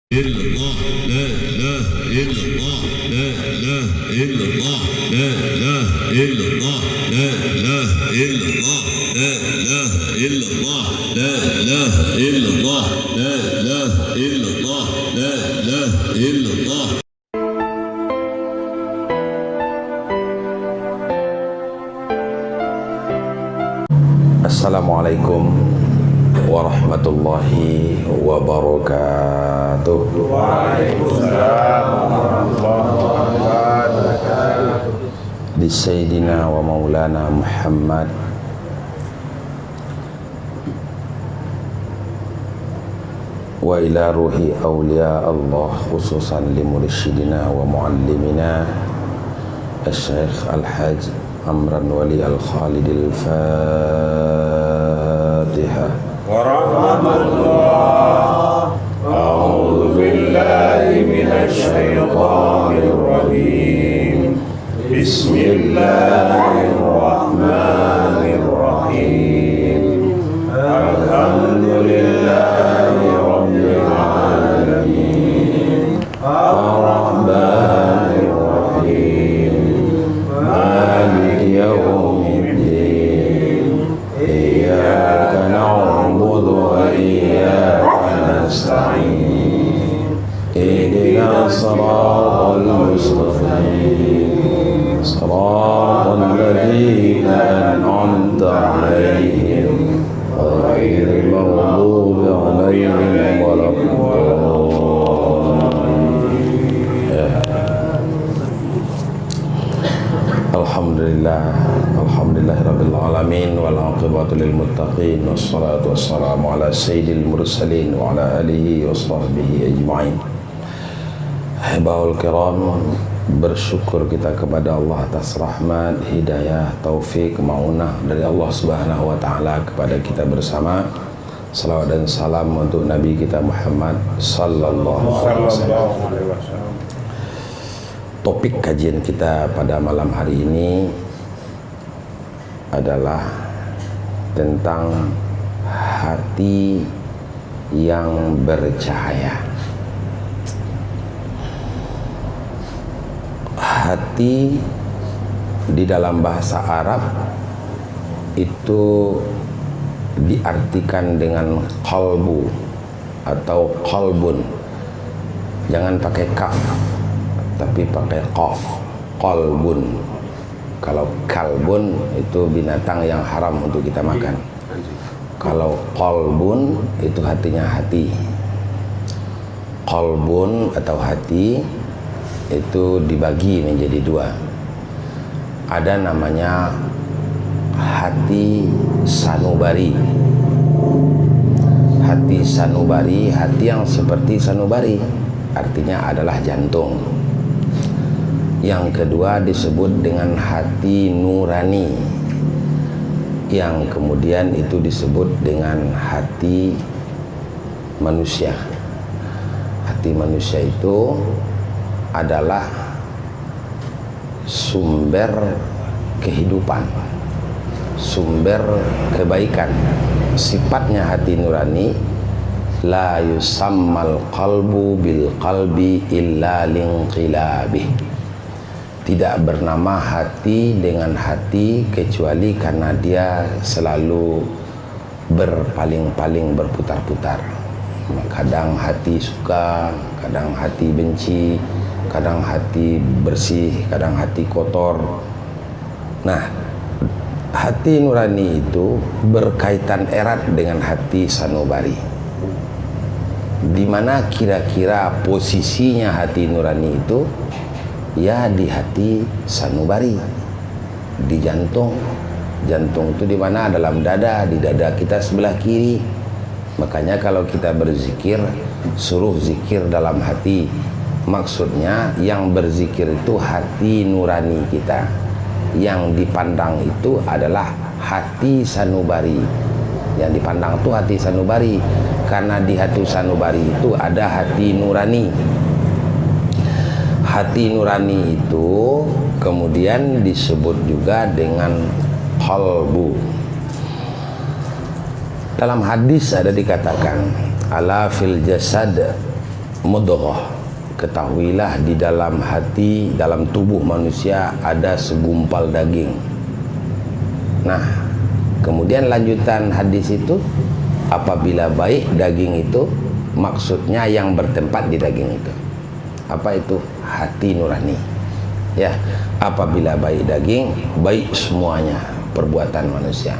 إلا الله لا إله إلا الله لا إله إلا الله لا إله إلا الله لا إله إلا الله لا إله إلا الله لا إله إلا الله لا إله إلا الله لا إله إلا الله. Assalamualaikum warahmatullahi wabarakatuh. Waalaikumsalam warahmatullahi wabarakatuh. Di Sayyidina wa Maulana Muhammad wa ila ruhi awliya Allah, khususan li mursyidina wa muallimina Al-Syeikh Al-Hajj Amran Wali Al-Khalidil Fatihah. Warahmatullah. A'udzu billahi minasy syaithanir rajim. Bismillahirrahmanirrahim. Alhamdulillahi rabbil alamin. Ar-Rahmanir Rahim. Maliki yaumiddin. Iyyaka na'budu wa iyyaka nasta'in. Ihdinas siratal mustaqim. Siratal ladzina an'amta 'alaihim ghairil maghdubi 'alaihim waladdallin. Alhamdulillahirabbil alamin wal 'aqibatu lil muttaqin wassalatu wassalamu ala sayyidil mursalin wa ala alihi wa sahbihi ajma'in. Ahibahul kiram, bersyukur kita kepada Allah atas rahmat, hidayah, taufik, maunah dari Allah Subhanahu wa taala kepada kita bersama. Salawat dan salam untuk Nabi kita Muhammad sallallahu alaihi wasallam. Topik kajian kita pada malam hari ini adalah tentang hati yang bercahaya. Hati di dalam bahasa Arab itu diartikan dengan qalbu atau qalbun. Jangan pakai kaf, tapi pakai qaf, qalbun. Kalau kalbun itu binatang yang haram untuk kita makan. Kalau qalbun itu hatinya hati. Qalbun atau hati itu dibagi menjadi dua. Ada namanya hati sanubari. Hati sanubari, hati yang seperti sanubari, artinya adalah jantung. Yang kedua disebut dengan hati nurani, yang kemudian itu disebut dengan hati manusia. Hati manusia itu adalah sumber kehidupan, sumber kebaikan. Sifatnya hati nurani, la yusammal qalbu bil qalbi illa linqilabih. Tidak bernama hati dengan hati kecuali karena dia selalu berpaling-paling, berputar-putar. Kadang hati suka, kadang hati benci, kadang hati bersih, kadang hati kotor. Nah, hati nurani itu berkaitan erat dengan hati sanubari. Di mana kira-kira posisinya hati nurani itu? Ya, di hati sanubari, di jantung. Jantung itu di mana? Dalam dada, di dada kita sebelah kiri. Makanya kalau kita berzikir, suruh zikir dalam hati. Maksudnya yang berzikir itu hati nurani kita. Yang dipandang itu adalah hati sanubari. Yang dipandang itu hati sanubari, karena di hati sanubari itu ada hati nurani. Hati nurani itu kemudian disebut juga dengan qalbu. Dalam hadis ada dikatakan, ala fil jasad mudghah. Ketahuilah di dalam hati, dalam tubuh manusia ada segumpal daging. Nah, kemudian lanjutan hadis itu, apabila baik daging itu, maksudnya yang bertempat di daging itu. Apa itu? Hati nurani. Ya, apabila baik daging, baik semuanya perbuatan manusia.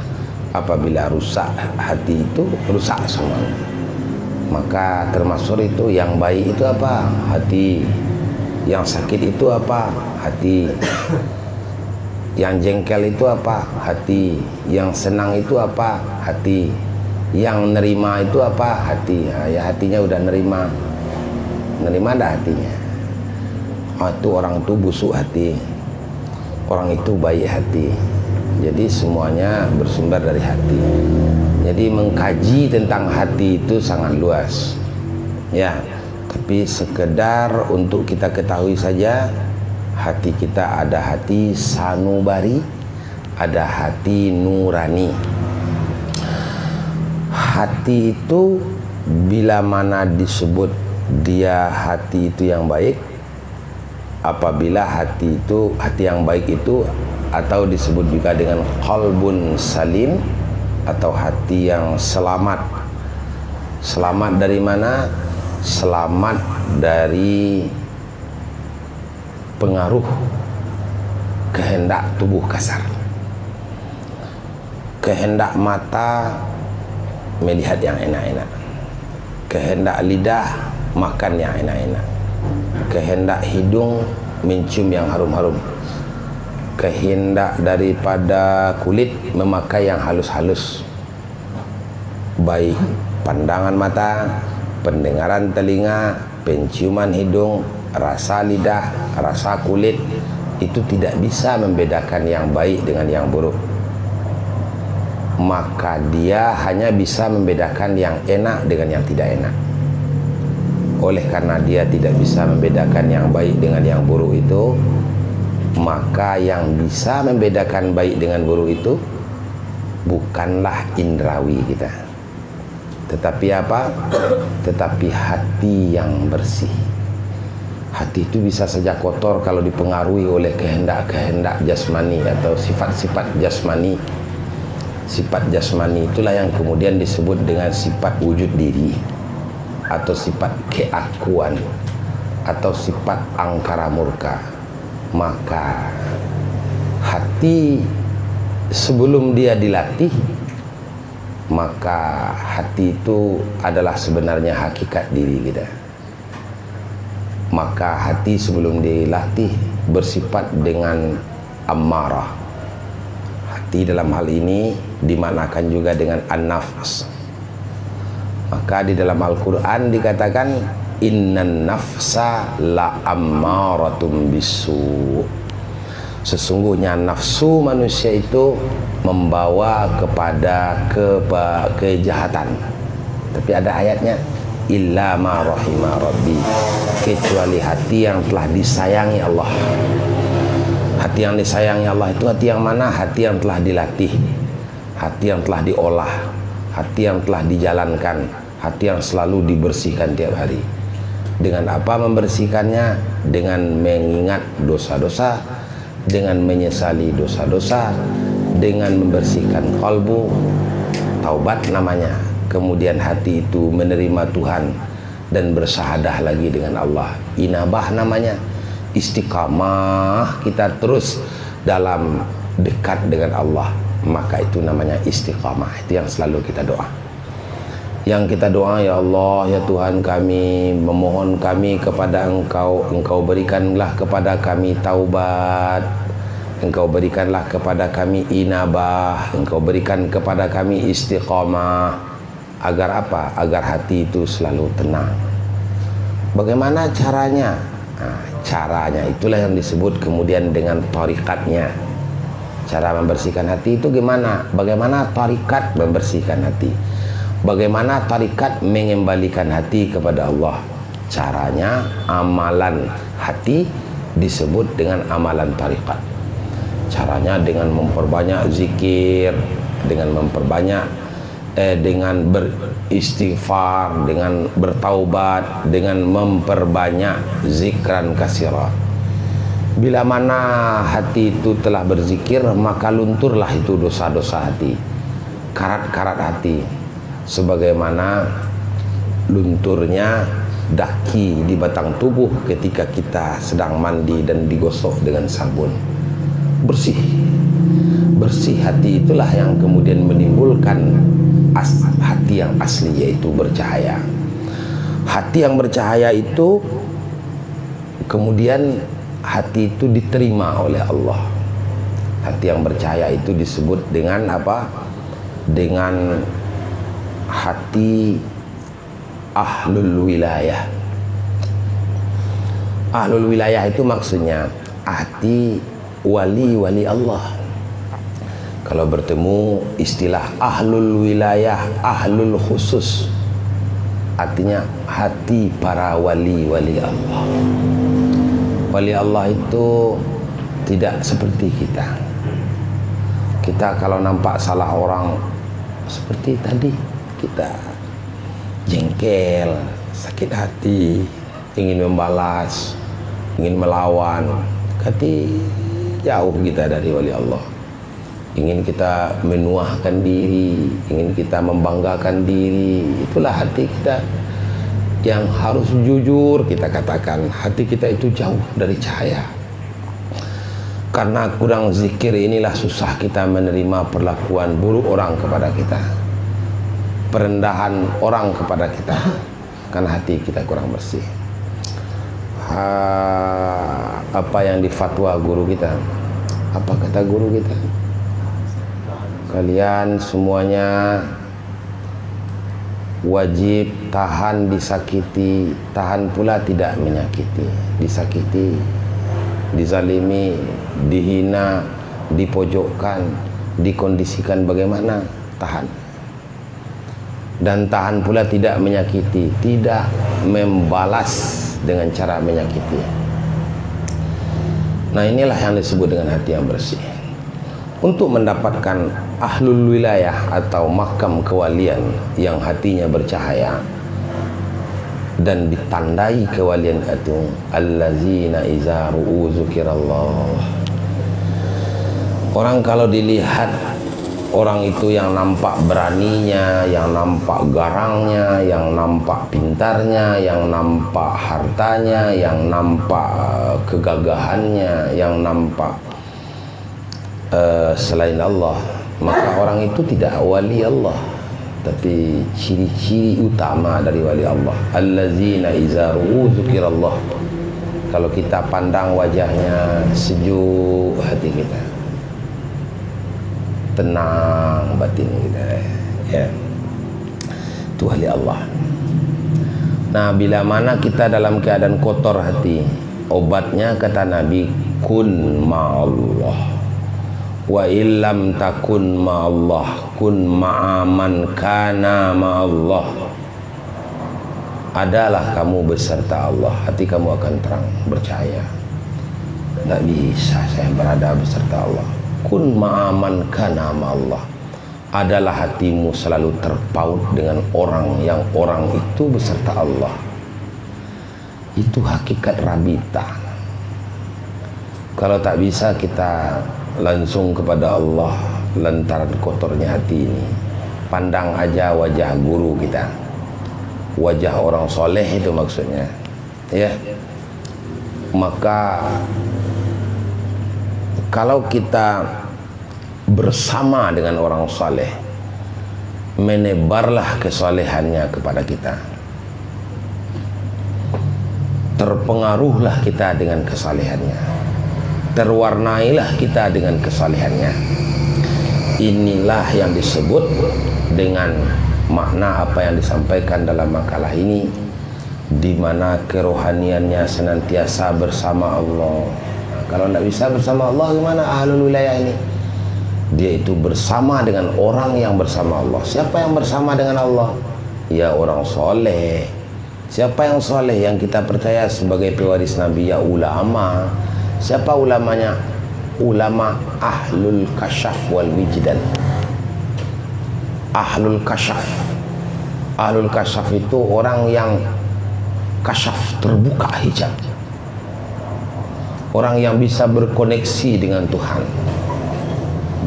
Apabila rusak hati itu, rusak semuanya. Maka termasuk itu yang baik itu apa? Hati. Yang sakit itu apa? Hati. Yang jengkel itu apa? Hati. Yang senang itu apa? Hati. Yang nerima itu apa? Hati. Nah, ya hatinya udah nerima. Nerima dah hatinya. Oh, itu orang itu busuk hati. Orang itu baik hati. Jadi semuanya bersumber dari hati. Jadi mengkaji tentang hati itu sangat luas. Ya, tapi sekedar untuk kita ketahui saja, hati kita ada hati sanubari, ada hati nurani. Hati itu bila mana disebut dia hati itu yang baik, apabila hati itu, hati yang baik itu, atau disebut juga dengan qalbun salim, atau hati yang selamat. Selamat dari mana? Selamat dari pengaruh kehendak tubuh kasar. Kehendak mata melihat yang enak-enak, kehendak lidah makan yang enak-enak, kehendak hidung mencium yang harum-harum, kehendak daripada kulit memakai yang halus-halus. Baik pandangan mata, pendengaran telinga, penciuman hidung, rasa lidah, rasa kulit, itu tidak bisa membedakan yang baik dengan yang buruk. Maka dia hanya bisa membedakan yang enak dengan yang tidak enak. Oleh karena dia tidak bisa membedakan yang baik dengan yang buruk itu, maka yang bisa membedakan baik dengan buruk itu bukanlah indrawi kita, tetapi apa? Tetapi hati yang bersih. Hati itu bisa saja kotor kalau dipengaruhi oleh kehendak-kehendak jasmani atau sifat-sifat jasmani. Sifat jasmani itulah yang kemudian disebut dengan sifat wujud diri, atau sifat keakuan, atau sifat angkara murka. Maka hati sebelum dia dilatih, maka hati itu adalah sebenarnya hakikat diri kita. Maka hati sebelum dilatih bersifat dengan ammarah. Hati dalam hal ini dimaknakan juga dengan an-nafs. Maka di dalam Al-Quran dikatakan innan nafsa la ammaratum bisu. Sesungguhnya nafsu manusia itu membawa kepada kejahatan. Tapi ada ayatnya, illa ma rahima rabbi, kecuali hati yang telah disayangi Allah. Hati yang disayangi Allah itu hati yang mana? Hati yang telah dilatih, hati yang telah diolah, hati yang telah dijalankan, hati yang selalu dibersihkan tiap hari. Dengan apa membersihkannya? Dengan mengingat dosa-dosa, dengan menyesali dosa-dosa, dengan membersihkan kalbu, taubat namanya. Kemudian hati itu menerima Tuhan dan bersyahadah lagi dengan Allah. Inabah namanya. Istiqamah, kita terus dalam dekat dengan Allah. Maka itu namanya istiqamah. Itu yang selalu kita doa. Yang kita doa, ya Allah, ya Tuhan kami, memohon kami kepada Engkau, Engkau berikanlah kepada kami taubat, Engkau berikanlah kepada kami inabah, Engkau berikan kepada kami istiqamah. Agar apa? Agar hati itu selalu tenang. Bagaimana caranya? Nah, caranya itulah yang disebut kemudian dengan tarikatnya. Cara membersihkan hati itu gimana? Bagaimana tarikat membersihkan hati? Bagaimana tarikat mengembalikan hati kepada Allah? Caranya amalan hati disebut dengan amalan tarikat. Caranya dengan memperbanyak zikir, dengan memperbanyak dengan beristighfar, dengan bertaubat, dengan memperbanyak zikran kasira. Bila mana hati itu telah berzikir, maka lunturlah itu dosa-dosa hati, karat-karat hati, sebagaimana lunturnya daki di batang tubuh ketika kita sedang mandi dan digosok dengan sabun. Bersih hati itulah yang kemudian menimbulkan hati yang asli, yaitu bercahaya. Hati yang bercahaya itu kemudian hati itu diterima oleh Allah. Hati yang bercahaya itu disebut dengan apa? Dengan hati ahlul wilayah. Ahlul wilayah itu maksudnya hati wali-wali Allah. Kalau bertemu istilah ahlul wilayah, ahlul khusus, artinya hati para wali-wali Allah. Wali Allah itu tidak seperti kita. Kita kalau nampak salah orang, seperti tadi kita jengkel, sakit hati, ingin membalas, ingin melawan. Tapi jauh kita dari wali Allah. Ingin kita menuahkan diri, ingin kita membanggakan diri. Itulah hati kita yang harus jujur kita katakan. Hati kita itu jauh dari cahaya. Karena kurang zikir inilah susah kita menerima perlakuan buruk orang kepada kita, perendahan orang kepada kita, karena hati kita kurang bersih. Apa yang difatwa guru kita? Apa kata guru kita? Kalian semuanya wajib tahan disakiti, tahan pula tidak menyakiti. Disakiti, dizalimi, dihina, dipojokkan, dikondisikan bagaimana? Tahan. Dan tahan pula tidak menyakiti, tidak membalas dengan cara menyakiti. Nah, inilah yang disebut dengan hati yang bersih. Untuk mendapatkan ahlul wilayah atau makam kewalian yang hatinya bercahaya dan ditandai kewalian itu, allazina iza ru'u zukirallah. Orang kalau dilihat orang itu yang nampak beraninya, yang nampak garangnya, yang nampak pintarnya, yang nampak hartanya, yang nampak kegagahannya, yang nampak selain Allah, maka orang itu tidak wali Allah. Tapi ciri-ciri utama dari wali Allah, allazina iza ru'u zukirallah. Kalau kita pandang wajahnya, sejuk hati kita, tenang batin kita, ya. Itu wali Allah. Nah, bila mana kita dalam keadaan kotor hati, obatnya kata Nabi, kun ma'allah. Wa illam takun ma'allah kun ma'aman kana ma'allah. Adalah kamu beserta Allah, hati kamu akan terang, bercahaya. Tidak bisa saya berada beserta Allah. Kun ma'aman kana ma'allah. Adalah hatimu selalu terpaut dengan orang yang orang itu beserta Allah. Itu hakikat rabita. Kalau tak bisa kita langsung kepada Allah lantaran kotornya hati ini, pandang aja wajah guru kita, wajah orang soleh itu maksudnya, ya. Maka kalau kita bersama dengan orang soleh, menebarlah kesolehannya kepada kita, terpengaruhlah kita dengan kesolehannya, terwarnailah kita dengan kesalehannya. Inilah yang disebut dengan makna apa yang disampaikan dalam makalah ini, di mana kerohaniannya senantiasa bersama Allah. Nah, kalau tidak bisa bersama Allah, gimana ahlul wilayah ini? Dia itu bersama dengan orang yang bersama Allah. Siapa yang bersama dengan Allah? Ya orang soleh. Siapa yang soleh yang kita percaya sebagai pewaris Nabi? Ya ulama. Siapa ulamanya? Ulama ahlul kasyaf wal wijdan. ahlul kasyaf. Ahlul kasyaf itu orang yang kasyaf, terbuka hijab, orang yang bisa berkoneksi dengan Tuhan,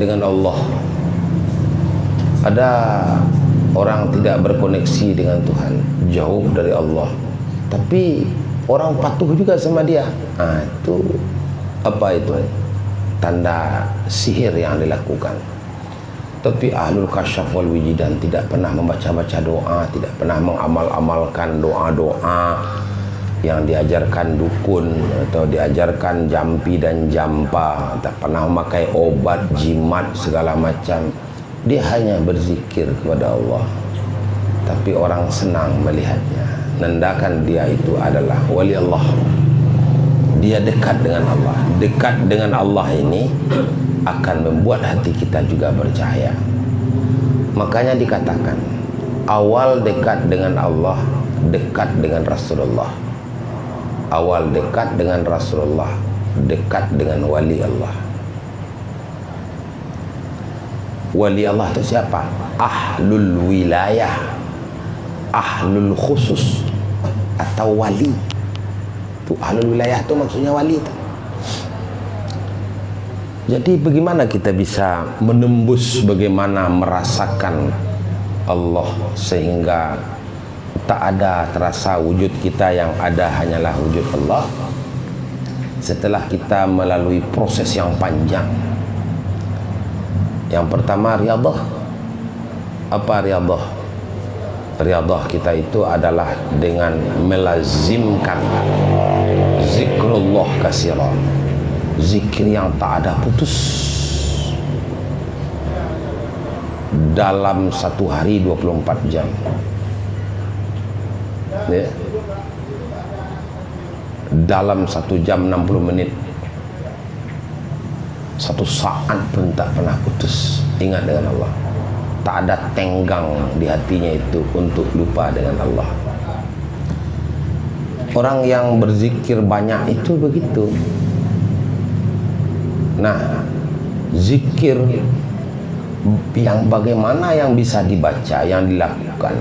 dengan Allah. Ada orang tidak berkoneksi dengan Tuhan, jauh dari Allah, tapi orang patuh juga sama dia. Itu apa itu? Tanda sihir yang dilakukan. Tapi ahlul kasyaf wal wijidan tidak pernah membaca-baca doa, tidak pernah mengamal-amalkan doa-doa yang diajarkan dukun atau diajarkan jampi dan jampa, tak pernah memakai obat, jimat, segala macam. Dia hanya berzikir kepada Allah, tapi orang senang melihatnya, menandakan dia itu adalah wali Allah. Dia dekat dengan Allah. Dekat dengan Allah ini akan membuat hati kita juga bercahaya. Makanya dikatakan awal dekat dengan Allah, dekat dengan Rasulullah. Awal dekat dengan Rasulullah, dekat dengan wali Allah. Wali Allah itu siapa? Ahlul wilayah, ahlul khusus, atau wali. Itu ahlul wilayah itu maksudnya wali itu. Jadi bagaimana kita bisa menembus, bagaimana merasakan Allah sehingga tak ada terasa wujud kita, yang ada hanyalah wujud Allah? Setelah kita melalui proses yang panjang. Yang pertama riyadhah. Apa riyadhah? Riyadhah kita itu adalah dengan melazimkan zikrullah katsiran, zikir yang tak ada putus dalam satu hari 24 jam, ya. Dalam 1 jam 60 menit, 1 saat pun tak pernah putus ingat dengan Allah. Tak ada tenggang di hatinya itu untuk lupa dengan Allah. Orang yang berzikir banyak itu begitu. Nah, zikir yang bagaimana yang bisa dibaca, yang dilakukan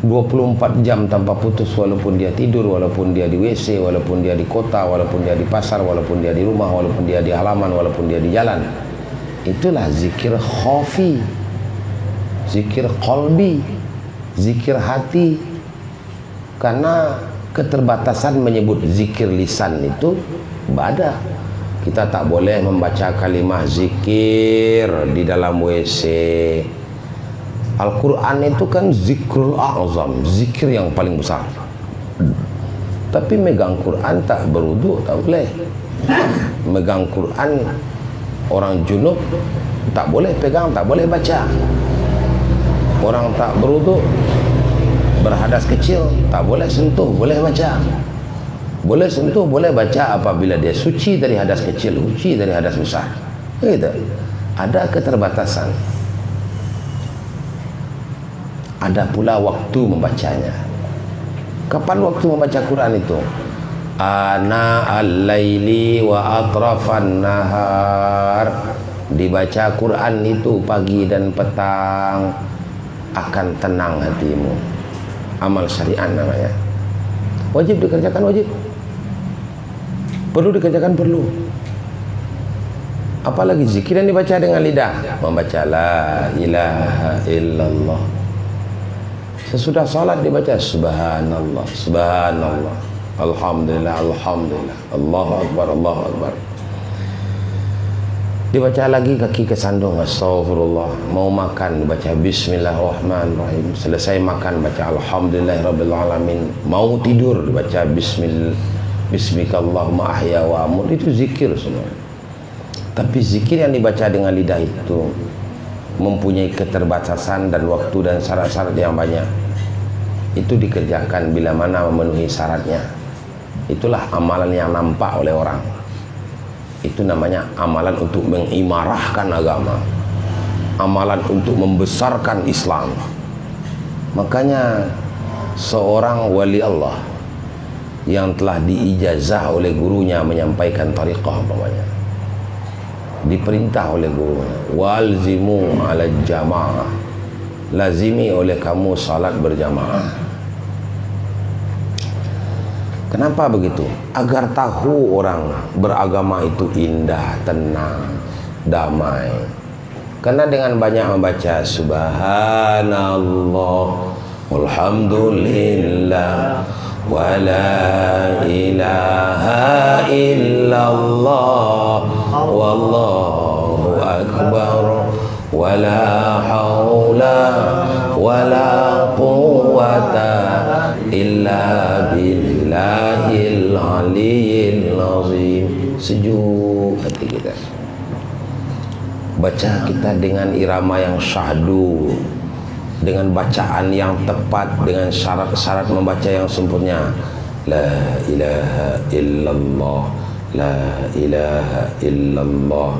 24 jam tanpa putus, walaupun dia tidur, walaupun dia di WC, walaupun dia di kota, walaupun dia di pasar, walaupun dia di rumah, walaupun dia di halaman, walaupun dia di jalan. Itulah zikir khafi, zikir qalbi, zikir hati. Karena keterbatasan menyebut zikir lisan itu ada. Kita tak boleh membaca kalimah zikir di dalam WC. Al-Quran itu kan zikrul a'zam, zikir yang paling besar. Tapi megang Quran tak berwudu tak boleh. Megang Quran orang junub tak boleh pegang, tak boleh baca. Orang tak berwudu, berhadas kecil, tak boleh sentuh, boleh baca. Boleh sentuh, boleh baca apabila dia suci dari hadas kecil, suci dari hadas besar. Gitu. Ada keterbatasan. Ada pula waktu membacanya. Kapan waktu membaca Quran itu? Ana al-laili wa atrafan nahar. Dibaca Quran itu pagi dan petang, akan tenang hatimu. Amal syariat namanya. Wajib dikerjakan, wajib. Perlu dikerjakan, perlu. Apalagi zikir yang dibaca dengan lidah, membaca la ilaha illallah. Sesudah salat dibaca subhanallah, subhanallah, alhamdulillah, alhamdulillah, Allahu akbar, Allahu akbar. Dibaca lagi kaki kesandung, astagfirullah. Mau makan dibaca bismillahirrahmanirrahim. Selesai makan baca alhamdulillahirabbil alamin. Mau tidur dibaca bismikallahumma ahya wa amut. Itu zikir semua. Tapi zikir yang dibaca dengan lidah itu mempunyai keterbatasan dan waktu dan syarat-syarat yang banyak. Itu dikerjakan bila mana memenuhi syaratnya. Itulah amalan yang nampak oleh orang. Itu namanya amalan untuk mengimarahkan agama, amalan untuk membesarkan Islam. Makanya seorang wali Allah yang telah diijazah oleh gurunya menyampaikan tariqah umpamanya, diperintah oleh gurunya, walzimu ala jamaah, lazimi oleh kamu salat berjamaah. Kenapa begitu? Agar tahu orang beragama itu indah, tenang, damai. Karena dengan banyak membaca subhanallah walhamdulillah wa la ilaha illallah wallahu akbar wa la haula wa la quwwata illa billahil aliyyil azim. Sejuk hati kita. Baca kita dengan irama yang syahdu, dengan bacaan yang tepat, dengan syarat-syarat membaca yang sempurna. La ilaha illallah, la ilaha illallah,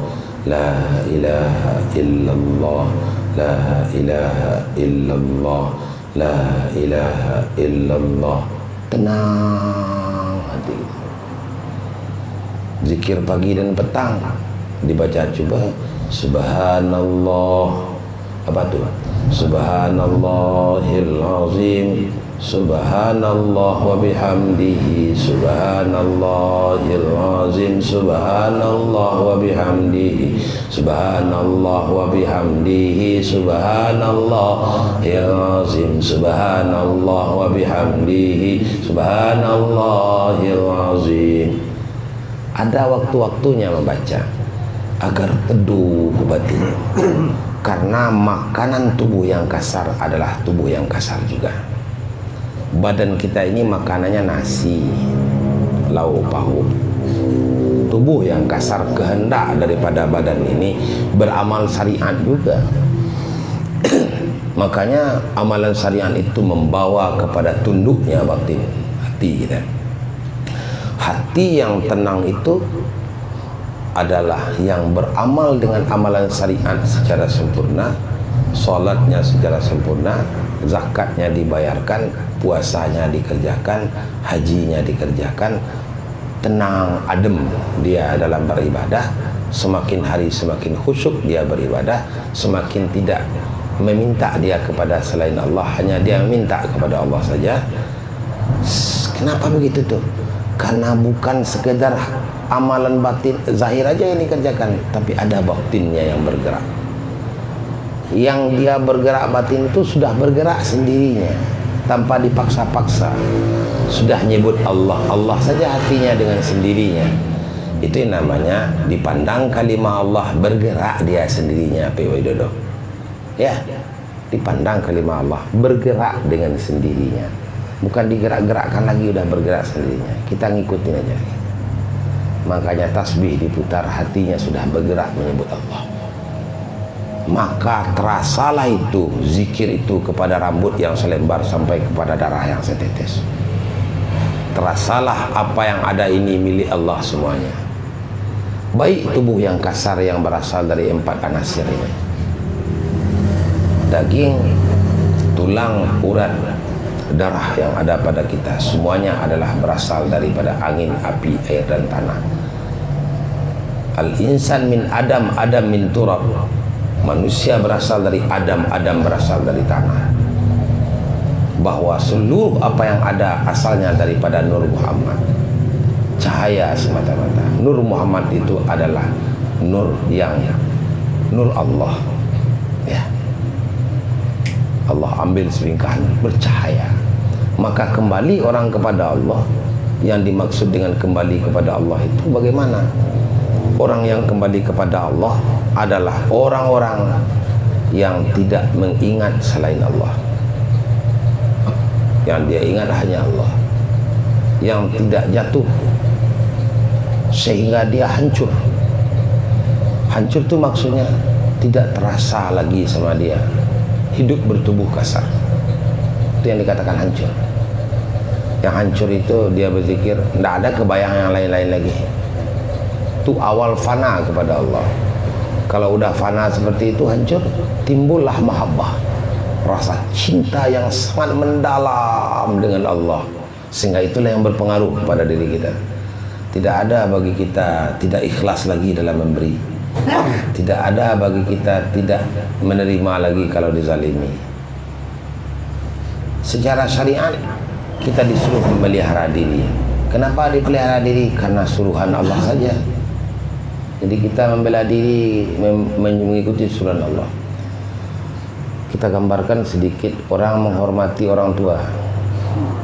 la ilaha illallah, la ilaha illallah, la ilaha illallah. Tenang hati. Zikir pagi dan petang dibaca, coba subhanallah, apa tuh? Subhanallahil azim, subhanallah wa bihamdihi, subhanallahil azim, subhanallah wa bihamdihi, subhanallah wa bihamdihi, subhanallahil azim, subhanallah wa bihamdihi, subhanallahil azim. Ada waktu-waktunya membaca agar teduh batin. Karena makanan tubuh yang kasar adalah tubuh yang kasar juga. Badan kita ini makanannya nasi, lauk pauk. Tubuh yang kasar kehendak daripada badan ini beramal syariat juga. Makanya amalan syariat itu membawa kepada tunduknya batin hati kita. Hati yang tenang itu adalah yang beramal dengan amalan syariat secara sempurna, solatnya secara sempurna, zakatnya dibayarkan, puasanya dikerjakan, hajinya dikerjakan, tenang, adem dia dalam beribadah, semakin hari semakin khusyuk dia beribadah, semakin tidak meminta dia kepada selain Allah, hanya dia minta kepada Allah saja. Kenapa begitu tuh? Karena bukan sekedar amalan batin zahir aja yang dikerjakan, tapi ada batinnya yang bergerak. Yang dia bergerak batin itu sudah bergerak sendirinya tanpa dipaksa-paksa. Sudah nyebut Allah, Allah saja hatinya dengan sendirinya. Itu yang namanya dipandang kalimah Allah, bergerak dia sendirinya. P. Widodo. Ya, dipandang kalimah Allah, bergerak dengan sendirinya. Bukan digerak-gerakkan lagi, udah bergerak sendirinya. Kita ngikutin aja. Makanya tasbih diputar, hatinya sudah bergerak menyebut Allah. Maka terasalah itu zikir itu kepada rambut yang selembar sampai kepada darah yang setetes. Terasalah apa yang ada ini milik Allah semuanya. Baik tubuh yang kasar yang berasal dari 4 anasir ini. Daging, tulang, urat, darah yang ada pada kita, semuanya adalah berasal daripada angin, api, air dan tanah. Al-insan min Adam, Adam min turab. Manusia berasal dari Adam, Adam berasal dari tanah. Bahwa seluruh apa yang ada asalnya daripada Nur Muhammad, cahaya semata-mata. Nur Muhammad itu adalah nur yang nur Allah, ya. Allah ambil selingkahan bercahaya. Maka kembali orang kepada Allah, yang dimaksud dengan kembali kepada Allah itu bagaimana? Orang yang kembali kepada Allah adalah orang-orang yang tidak mengingat selain Allah. Yang dia ingat hanya Allah. Yang tidak jatuh sehingga dia hancur. Hancur itu maksudnya tidak terasa lagi sama dia. Hidup bertubuh kasar. Itu yang dikatakan hancur. Yang hancur itu dia berzikir, tidak ada kebayang yang lain-lain lagi. Itu awal fana kepada Allah. Kalau udah fana seperti itu hancur, timbullah mahabbah, rasa cinta yang sangat mendalam dengan Allah. Sehingga itulah yang berpengaruh kepada diri kita. Tidak ada bagi kita tidak ikhlas lagi dalam memberi. Tidak ada bagi kita tidak menerima lagi kalau dizalimi. Secara syariat kita disuruh memelihara diri. Kenapa dipelihara diri? Karena suruhan Allah saja. Jadi kita membela diri, mengikuti suruhan Allah. Kita gambarkan sedikit orang menghormati orang tua.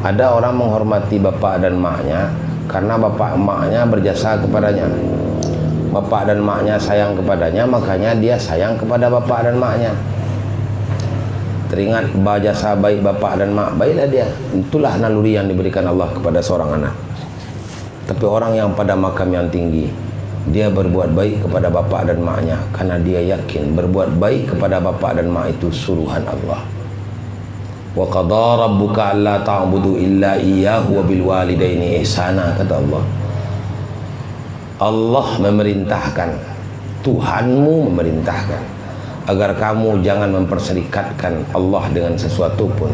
Ada orang menghormati bapak dan maknya karena bapak maknya berjasa kepadanya. Bapak dan maknya sayang kepadanya, makanya dia sayang kepada bapak dan maknya. Teringat jasa baik bapak dan mak, baiklah dia. Itulah naluri yang diberikan Allah kepada seorang anak. Tapi orang yang pada makam yang tinggi, dia berbuat baik kepada bapak dan maknya karena dia yakin berbuat baik kepada bapak dan mak itu suruhan Allah. Wa qadara rabbuka alla ta'budu illa iyyahu wa bil walidaini ihsana, kata Allah. Allah memerintahkan, Tuhanmu memerintahkan agar kamu jangan memperserikatkan Allah dengan sesuatu pun.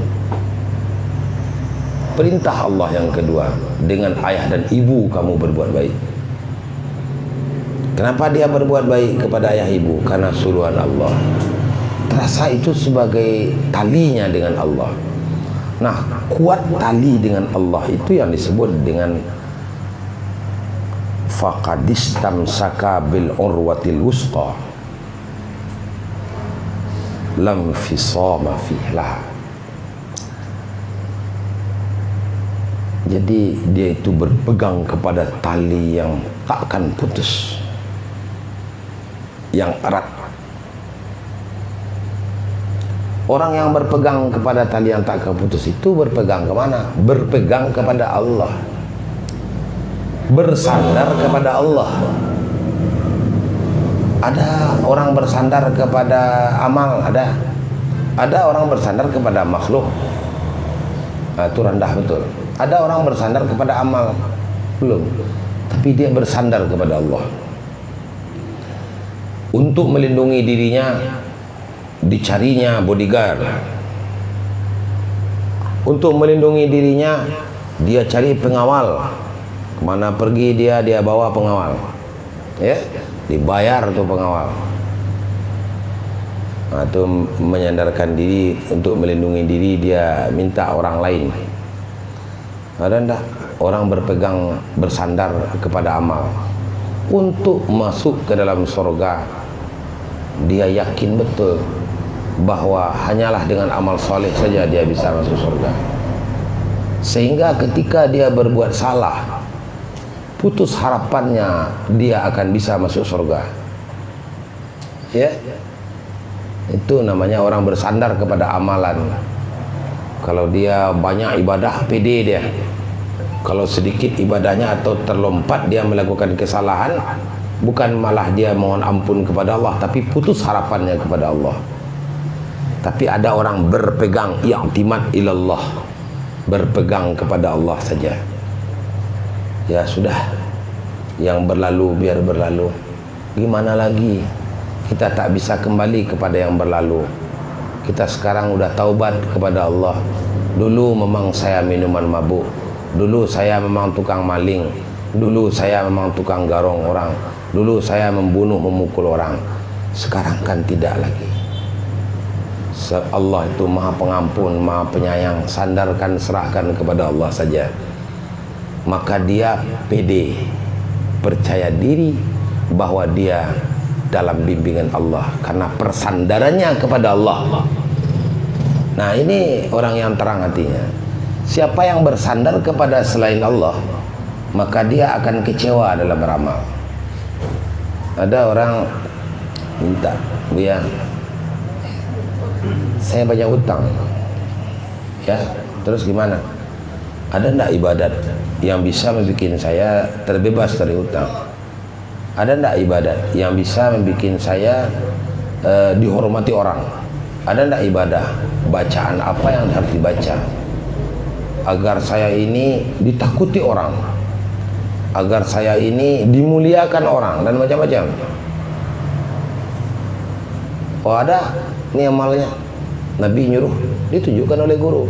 Perintah Allah yang kedua, dengan ayah dan ibu kamu berbuat baik. Kenapa dia berbuat baik kepada ayah ibu? Karena suruhan Allah. Terasa itu sebagai talinya dengan Allah. Nah, kuat tali dengan Allah itu yang disebut dengan faqadistamsaka bil urwatil wusqa lam fisama fihlah. Jadi dia itu berpegang kepada tali yang takkan putus, yang erat. Orang yang berpegang kepada tali yang takkan putus itu berpegang kemana? Berpegang kepada Allah, bersandar kepada Allah. Ada orang bersandar kepada amal, ada orang bersandar kepada makhluk. Nah, itu rendah betul. Ada orang bersandar kepada amal, belum. Tapi dia bersandar kepada Allah. Untuk melindungi dirinya, dicarinya bodyguard. Untuk melindungi dirinya, dia cari pengawal. Kemana pergi dia bawa pengawal. Ya, dibayar tuh pengawal. Nah, itu menyandarkan diri. Untuk melindungi diri dia minta orang lain. Ada enggak orang berpegang bersandar kepada amal untuk masuk ke dalam surga? Dia yakin betul bahwa hanyalah dengan amal soleh saja dia bisa masuk surga. Sehingga ketika dia berbuat salah, putus harapannya dia akan bisa masuk surga. Ya, itu namanya orang bersandar kepada amalan. Kalau dia banyak ibadah, pede dia. Kalau sedikit ibadahnya atau terlompat dia melakukan kesalahan, bukan malah dia mohon ampun kepada Allah, tapi putus harapannya kepada Allah. Tapi ada orang berpegang i'timad ilallah, berpegang kepada Allah saja. Ya sudah, yang berlalu biar berlalu. Gimana lagi? Kita tak bisa kembali kepada yang berlalu. Kita sekarang udah taubat kepada Allah. Dulu memang saya minuman mabuk, dulu saya memang tukang maling, dulu saya memang tukang garong orang, dulu saya membunuh, memukul orang. Sekarang kan tidak lagi. Allah itu maha pengampun, maha penyayang. Sandarkan, serahkan kepada Allah saja. Maka dia pede, percaya diri bahwa dia dalam bimbingan Allah karena persandarannya kepada Allah. Nah, ini orang yang terang hatinya. Siapa yang bersandar kepada selain Allah, maka dia akan kecewa dalam beramal. Ada orang minta, "Buya, saya banyak hutang." Ya, terus gimana? Ada enggak ibadat yang bisa membuat saya terbebas dari hutang? Ada enggak ibadat yang bisa membuat saya dihormati orang? Ada enggak ibadah, bacaan apa yang harus dibaca agar saya ini ditakuti orang, agar saya ini dimuliakan orang, dan macam-macam? Oh, ada. Ini amalnya. Nabi nyuruh, ditunjukkan oleh guru.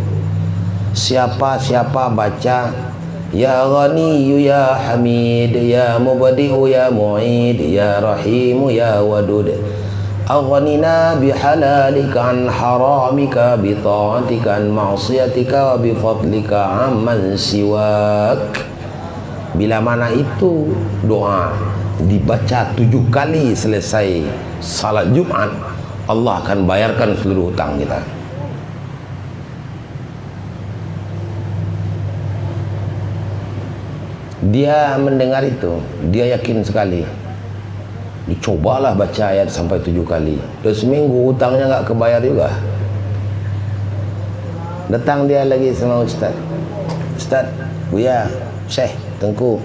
Siapa baca Ya Ghaniyu ya Hamid, ya Mubdi'u ya Mu'id, ya Rahimu ya Wadud. Aghnina bihalalika an haramika, bita'atika an ma'siyatika, wa bifadlika amman siwak. Bila mana itu doa dibaca 7 kali selesai salat Jumat, Allah akan bayarkan seluruh hutang kita. Dia mendengar itu, dia yakin sekali. Dicobalah baca ayat sampai 7 kali. Udah seminggu hutangnya nggak kebayar juga. Datang dia lagi sama Ustaz. Ustaz, Buya, Syekh, Tengku,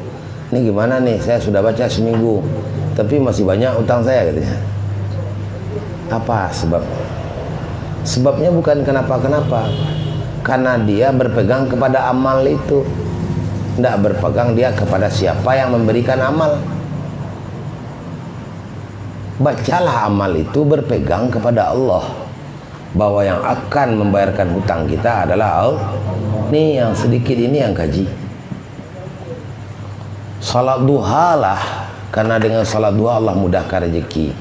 ini gimana nih? Saya sudah baca seminggu, tapi masih banyak hutang saya, katanya. Apa sebab? Sebabnya bukan kenapa-kenapa, karena dia berpegang kepada amal itu. Tidak berpegang dia kepada siapa yang memberikan amal. Bacalah amal itu berpegang kepada Allah, bahwa yang akan membayarkan hutang kita adalah Allah. Nih yang sedikit ini yang kaji. Salat duha lah, karena dengan salat duha Allah mudahkan rezeki.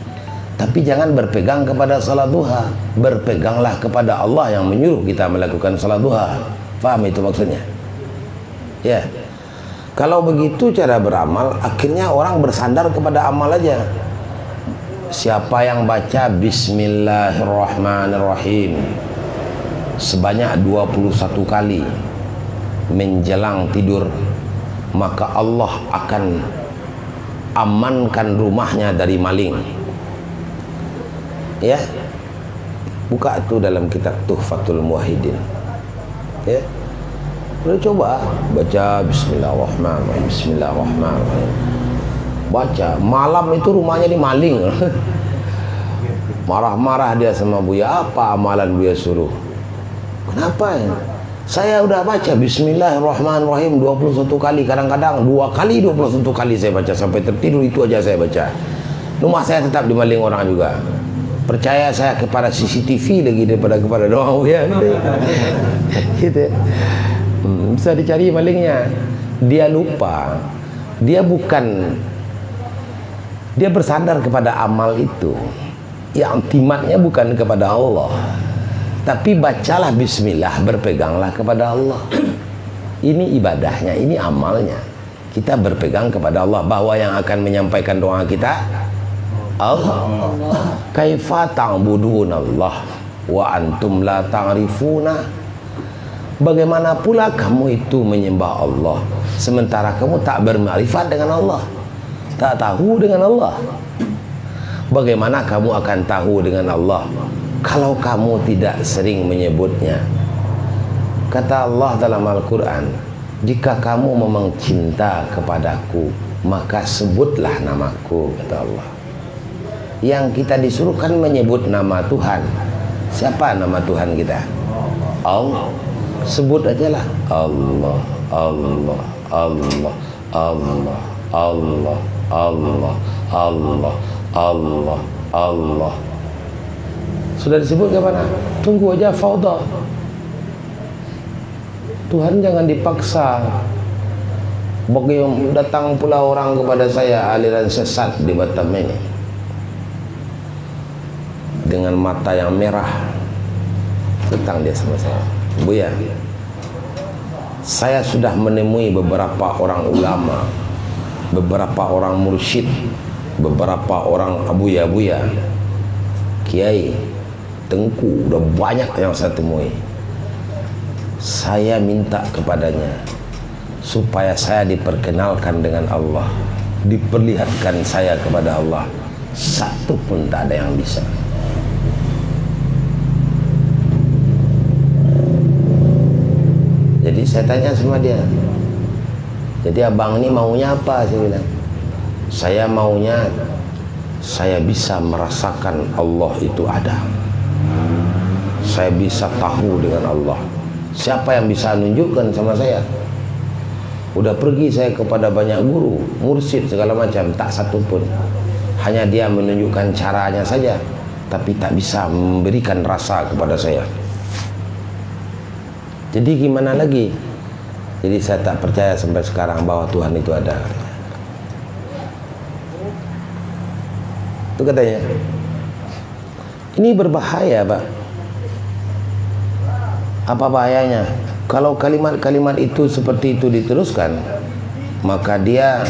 Tapi jangan berpegang kepada salat duha, berpeganglah kepada Allah yang menyuruh kita melakukan salat duha. Faham itu maksudnya? Ya. Kalau begitu cara beramal, akhirnya orang bersandar kepada amal aja. Siapa yang baca Bismillahirrahmanirrahim sebanyak 21 kali menjelang tidur, maka Allah akan amankan rumahnya dari maling. Ya, buka itu dalam kitab Tuhfatul Muwahhidin. Ya, udah coba baca Bismillahirrahmanirrahim, Bismillahirrahmanirrahim. Baca, malam itu rumahnya dimaling. Marah-marah dia sama Buya, apa amalan Buya suruh? Kenapa ya? Saya udah baca Bismillahirrahmanirrahim 21 kali, kadang-kadang 2 kali 21 kali saya baca, sampai tertidur itu aja saya baca. Rumah saya tetap dimaling orang juga. Percaya saya kepada CCTV lagi daripada kepada doa Buya. Gitu. Bisa dicari malingnya. Dia lupa, dia bersandar kepada amal itu, yang timatnya bukan kepada Allah, tapi bacalah bismillah, berpeganglah kepada Allah. Ini ibadahnya, ini amalnya. Kita berpegang kepada Allah, bahwa yang akan menyampaikan doa kita Allah. Kaifa ta'budunallah wa antum la ta'rifuna. Bagaimana pula kamu itu menyembah Allah sementara kamu tak bermakrifat dengan Allah, tak tahu dengan Allah? Bagaimana kamu akan tahu dengan Allah kalau kamu tidak sering menyebutnya? Kata Allah dalam Al-Quran, jika kamu memang cinta kepadaku, maka sebutlah namaku, kata Allah. Yang kita disuruh kan menyebut nama Tuhan. Siapa nama Tuhan kita? Allah. Sebut aja lah, Allah, Allah, Allah, Allah, Allah, Allah, Allah, Allah, Allah. Sudah disebut ke mana? Tunggu aja fauda. Tuhan jangan dipaksa. Bagi datang pula orang kepada saya aliran sesat di Batam ini dengan mata yang merah, datang dia sama saya, Buya, saya sudah menemui beberapa orang ulama, beberapa orang mursyid, beberapa orang abuya-buya, kiai, tengku, udah banyak yang saya temui. Saya minta kepadanya supaya saya diperkenalkan dengan Allah, diperlihatkan saya kepada Allah. Satu pun tak ada yang bisa. Jadi saya tanya sama dia, jadi abang ini maunya apa? Saya bilang, saya maunya saya bisa merasakan Allah itu ada, saya bisa tahu dengan Allah. Siapa yang bisa nunjukkan sama saya? Udah pergi saya kepada banyak guru, mursyid segala macam, tak satu pun. Hanya dia menunjukkan caranya saja, tapi tak bisa memberikan rasa kepada saya. Jadi gimana lagi? Jadi saya tak percaya sampai sekarang bahwa Tuhan itu ada. Itu katanya. Ini berbahaya, Pak. Apa bahayanya? Kalau kalimat-kalimat itu seperti itu diteruskan, maka dia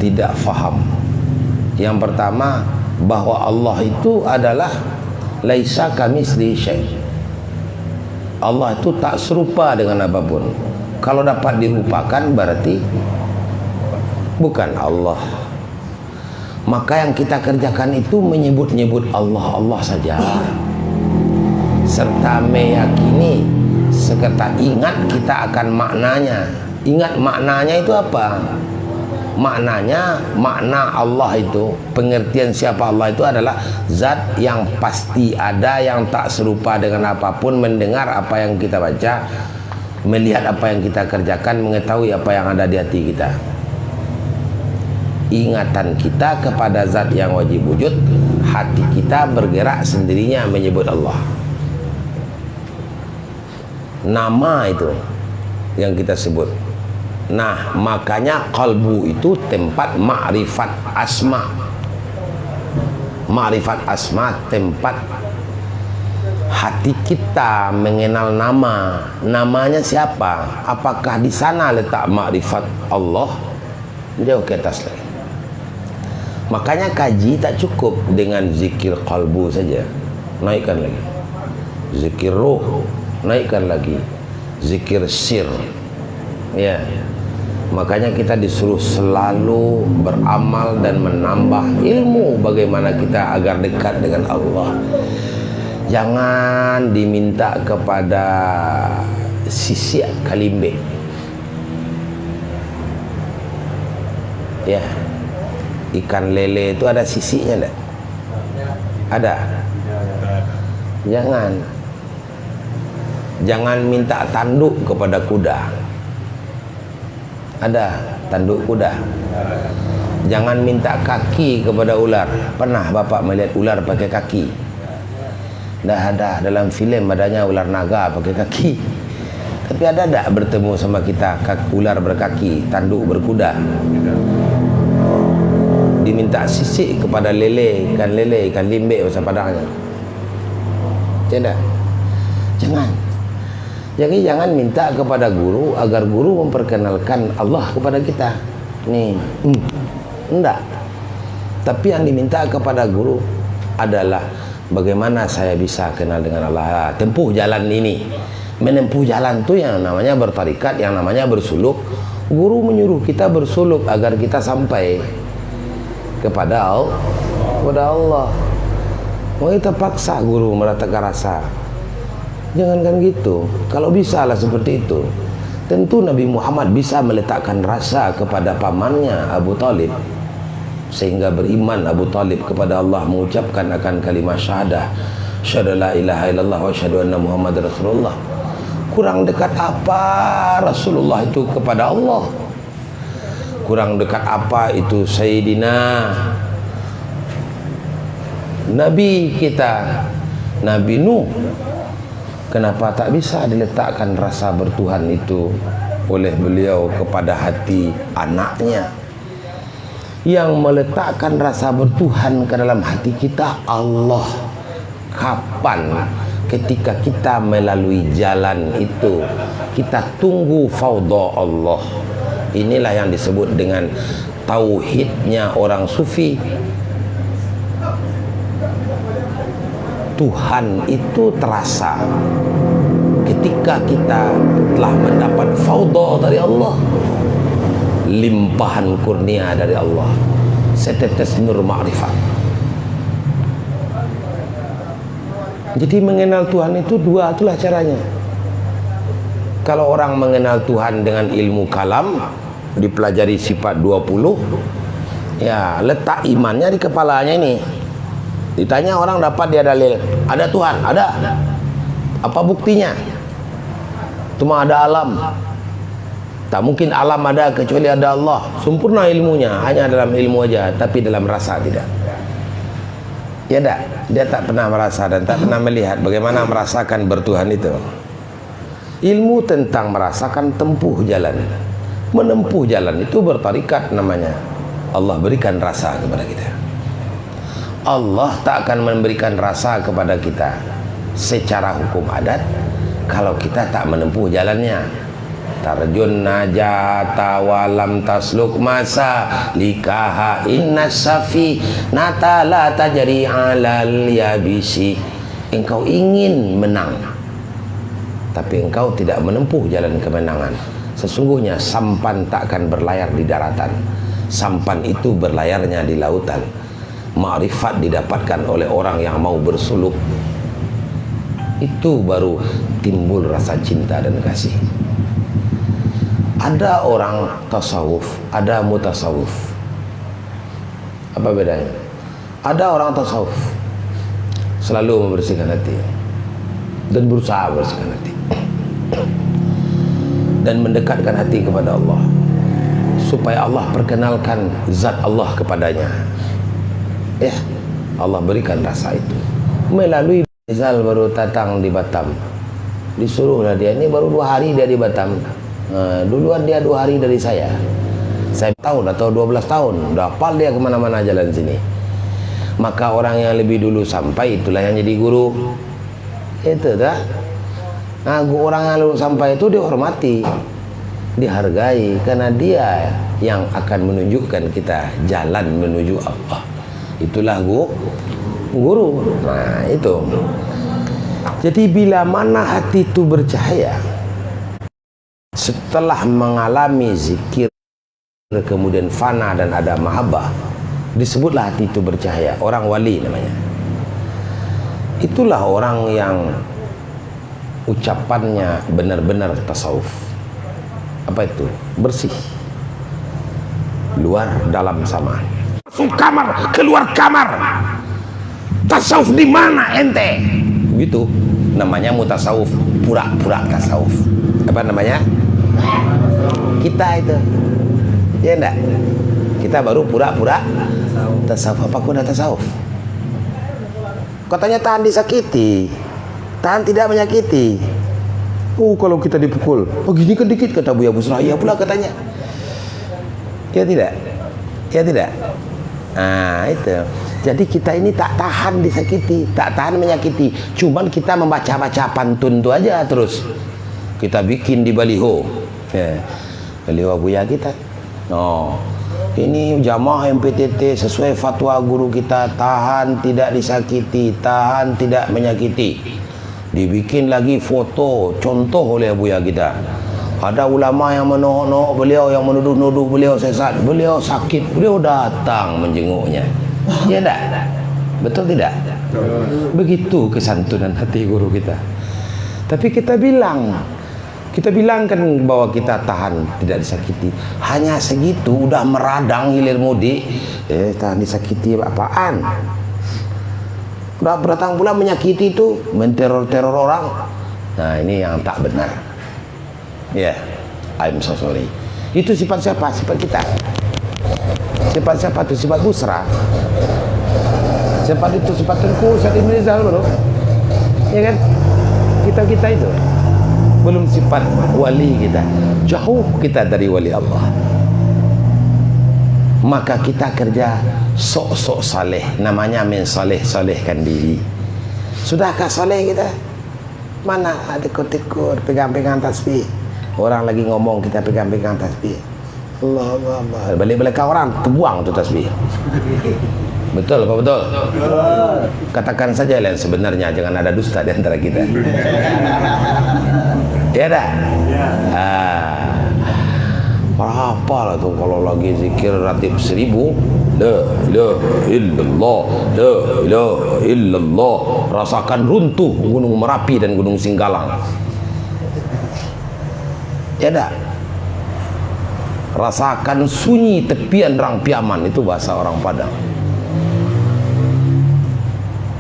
tidak faham. Yang pertama, bahwa Allah itu adalah laisa kamitslihi syai'. Allah itu tak serupa dengan apapun. Kalau dapat dirupakan berarti bukan Allah. Maka yang kita kerjakan itu menyebut-nyebut Allah saja, serta meyakini serta ingat kita akan maknanya. Ingat maknanya itu apa? Maknanya, makna Allah itu, pengertian siapa Allah itu adalah zat yang pasti ada, yang tak serupa dengan apapun, mendengar apa yang kita baca, melihat apa yang kita kerjakan, mengetahui apa yang ada di hati kita. Ingatan kita kepada zat yang wajib wujud, hati kita bergerak sendirinya menyebut Allah. Nama itu yang kita sebut. Nah, makanya kalbu itu tempat ma'rifat asma. Ma'rifat asma, tempat hati kita mengenal nama. Namanya siapa? Apakah di sana letak ma'rifat Allah? Jauh ke atas lagi. Makanya kaji tak cukup dengan zikir kalbu saja. Naikkan lagi. Zikir ruh, naikkan lagi. Zikir sir. Ya. Makanya kita disuruh selalu beramal dan menambah ilmu bagaimana kita agar dekat dengan Allah. Jangan diminta kepada sisiak kalimbe. Ya. Ikan lele itu ada sisinya enggak? Ada. Jangan minta tanduk kepada kuda. Ada tanduk kuda. Jangan minta kaki kepada ular. Pernah Bapak melihat ular pakai kaki? Dah ada dalam filem adanya ular naga pakai kaki. Tapi ada tak bertemu sama kita ular berkaki, tanduk berkuda? Diminta sisik kepada lele, ikan limbek bahasa Padangnya. Tidak. Jangan. Jadi jangan minta kepada guru agar guru memperkenalkan Allah kepada kita. Nih, enggak. Tapi yang diminta kepada guru adalah bagaimana saya bisa kenal dengan Allah. Tempuh jalan ini. Menempuh jalan itu yang namanya bertarikat, yang namanya bersuluk. Guru menyuruh kita bersuluk agar kita sampai kepada Allah. Mau kita paksa guru meratakan rasa. Jangankan gitu. Kalau bisa lah seperti itu, tentu Nabi Muhammad bisa meletakkan rasa kepada pamannya Abu Talib, sehingga beriman Abu Talib kepada Allah, mengucapkan akan kalimat syahadah, syahadu la ilaha illallah wa syahadu anna Muhammad Rasulullah. Kurang dekat apa Rasulullah itu kepada Allah? Kurang dekat apa itu Sayyidina Nabi kita, Nabi Nuh? Kenapa tak bisa diletakkan rasa bertuhan itu oleh beliau kepada hati anaknya? Yang meletakkan rasa bertuhan ke dalam hati kita Allah. Kapan? Ketika kita melalui jalan itu, kita tunggu faudha Allah. Inilah yang disebut dengan tauhidnya orang sufi. Tuhan itu terasa ketika kita telah mendapat faudha dari Allah, limpahan kurnia dari Allah, setetes nur ma'rifat. Jadi mengenal Tuhan itu dua, itulah caranya. Kalau orang mengenal Tuhan dengan ilmu kalam, dipelajari sifat 20, ya letak imannya di kepalanya ini. Ditanya orang dapat dia dalil, ada Tuhan, ada. Apa buktinya? Cuma ada alam. Tak mungkin alam ada kecuali ada Allah. Sempurna ilmunya, hanya dalam ilmu aja, tapi dalam rasa tidak. Ya tak? Dia tak pernah merasa dan tak pernah melihat bagaimana merasakan bertuhan itu. Ilmu tentang merasakan tempuh jalan. Menempuh jalan itu bertarikat namanya. Allah berikan rasa kepada kita. Allah tak akan memberikan rasa kepada kita secara hukum adat kalau kita tak menempuh jalannya. Tarjun najata walam tasluk masa likaha inna safi natala tajri alal yabisi. Engkau ingin menang, tapi engkau tidak menempuh jalan kemenangan. Sesungguhnya sampan tak akan berlayar di daratan. Sampan itu berlayarnya di lautan. Ma'rifat didapatkan oleh orang yang mau bersuluk. Itu baru timbul rasa cinta dan kasih. Ada orang tasawuf, ada mutasawuf. Apa bedanya? Ada orang tasawuf selalu membersihkan hati dan berusaha membersihkan hati dan mendekatkan hati kepada Allah supaya Allah perkenalkan zat Allah kepadanya. Ya, Allah berikan rasa itu melalui Rizal. Baru datang di Batam, disuruhlah dia, ini baru 2 hari dia di Batam. Duluan dia 2 hari dari saya tahun atau 12 tahun udah hafal dia kemana-mana jalan sini. Maka orang yang lebih dulu sampai itulah yang jadi guru. Itu dah. Nah, orang yang lalu sampai itu dihormati, dihargai, karena dia yang akan menunjukkan kita jalan menuju Allah. Itulah guru. Nah, itu. Jadi bila mana hati itu bercahaya setelah mengalami zikir kemudian fana dan ada mahabbah, disebutlah hati itu bercahaya. Orang wali namanya. Itulah orang yang ucapannya benar-benar tasawuf. Apa itu? Bersih, luar dalam sama. Masuk kamar, keluar kamar. Tasawuf di mana ente? Gitu. Namanya mutasawuf, pura-pura tasawuf. Apa namanya? Kita itu. Ya enggak? Kita baru pura-pura tasawuf. Apa guna tasawuf? Katanya tahan disakiti, tahan tidak menyakiti. Oh, kalau kita dipukul, oh gini kan dikit, kata Buya Busra. Ya pula katanya. Ya tidak? Ya tidak? Nah, itu. Jadi kita ini tak tahan disakiti, tak tahan menyakiti. Cuman kita membaca-baca pantun itu aja terus. Kita bikin di baliho. Ya. Baliho Buya kita. Oh, ini jamaah MPTT sesuai fatwa guru kita, tahan tidak disakiti, tahan tidak menyakiti. Dibikin lagi foto contoh oleh Buya kita. Ada ulama yang menohok-nohok beliau, yang menuduh-nuduh beliau sesat. Beliau sakit, beliau datang menjenguknya. Ya enggak? Betul tidak? Begitu kesantunan hati guru kita. Tapi kita bilangkan bahwa kita tahan tidak disakiti. Hanya segitu udah meradang hilir mudik. Tahan disakiti apaan? Udah berdatang pula menyakiti itu, menteror-teror orang. Nah, ini yang tak benar. Ya, yeah, I'm so sorry. Itu sifat siapa? Sifat kita. Sifat siapa itu? Sifat Busra. Sifat itu sifat Tengku Ustaz Ibn Rizal bro. Ya kan? Kita itu belum sifat wali kita. Jauh kita dari wali Allah. Maka kita kerja sok-sok saleh. Namanya min saleh-salehkan diri. Sudahkah saleh kita? Mana ada ikut-ikut, pegang-pegang tasbih. Orang lagi ngomong, kita pegang-pegang tasbih. Allah, Allah, Allah. Balik-balik ke orang, terbuang tu tasbih. Betul apa betul? Katakan saja yang sebenarnya, jangan ada dusta di antara kita. Ya dah? Apa lah tu kalau lagi zikir ratib 1000, la ilaha illallah, la ilaha illallah, rasakan runtuh gunung Merapi dan gunung Singgalang. Ya dah? Rasakan sunyi tepian Rang Piaman, itu bahasa orang Padang.